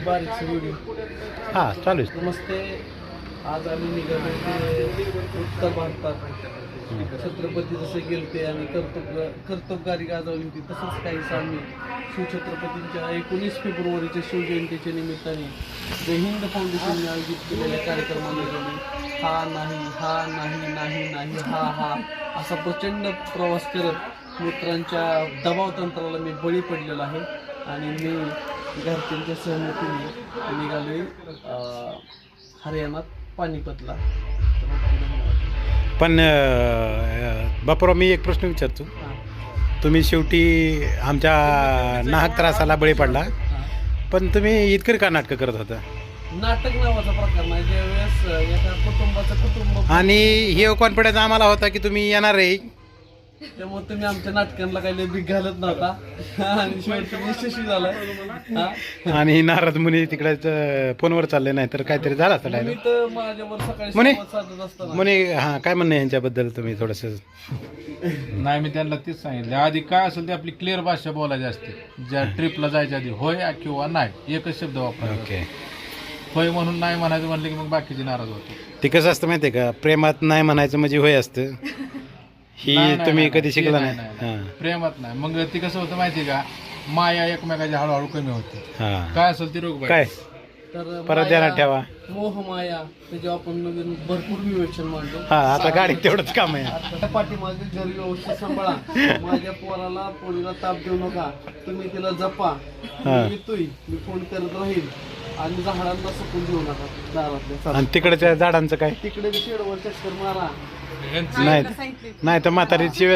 बारीकचा video. हां चालू आहे. नमस्ते. आज आम्ही निघालो ते उत्तर भारतात. छत्रपती जसे गेलते आणि कर्तबगारी गाजवली होती तसंच काहीच आम्ही शिवछत्रपतींच्या 19 फेब्रुवारीच्या शिवजयंतीच्या निमित्ताने द हिंद फाउंडेशनने आयोजित केलेल्या कार्यक्रमामध्ये हा नाही हा नाही नाही नाही हा हा असा प्रचंड प्रवास करत मित्रांच्या दबाव तंत्राला मी बळी पडलेलो आहे आणि मी घरच्यांच्या सहमतीने निघालोय हरियाणात पानिपतला. पण बापूराव मी एक प्रश्न विचारतो. तुम्ही शेवटी आमच्या नाहक त्रासाला बळी पडला, पण तुम्ही इतकं का नाटकं करत होता? नाटक नावाचा प्रकार नाही. ज्यावेळेस एका कुटुंब आणि हे कॉन्फिडन्स आम्हाला होता की तुम्ही येणार आहे, त्यामुळे तुम्ही आमच्या नाटकांना काही बिग घालत नव्हता आणि शेवटी यशस्वी झालाय. आणि नारद मुनी तिकडे फोनवर चालले नाही तर काहीतरी झालं असतं मी डायरेक्ट तर माझ्यावर सकाळी म्हणे? संवाद साधत असताना मुनी. हां काय म्हणणं आहे यांच्याबद्दल तुम्ही थोडंसं? नाही, मी त्यांना तेच सांगितलं आधी काय असेल ते आपली क्लिअर भाषा बोलायची असते. ज्या ट्रिपला जायच्या आधी होय किंवा नाही एकच शब्द वापरायचा. ओके. होय म्हणून नाही म्हणायचं म्हणलं की मग बाकीचे नाराज होते. ते कसं असतं माहिती आहे का, प्रेमात नाही म्हणायचं म्हणजे होय असतं. ही नाही, तुम्ही नाही, कधी नाही, शिकला ते नाही? नाही, हां नाही. प्रेमात नाही. मग ती कसं होतं माहिती आहे का, माया एकमेकाची हळूहळू कमी होते. हां काय असेल ती रोग काय तर परत ध्यानात ठेवा. मोह माया त्याच्यावर आपण नवीन भरपूर विवेचन मांडलो. हां आता गाडीत तेवढंच काम आहे. आता पाठीमागे घरी व्यवस्थित सांभाळा. माझ्या पोराला पोरीला ताप देऊ नका. तुम्ही तिला जपा. हां. मी येतोय, मी फोन करत राहील आणि झाडांना सुकून देऊ नका दारातल्या. आणि तिकडच्या झाडांचं काय? तिकडे शेडवर चक्कर मारा. नाही नाही तर म्हातारी शिवाय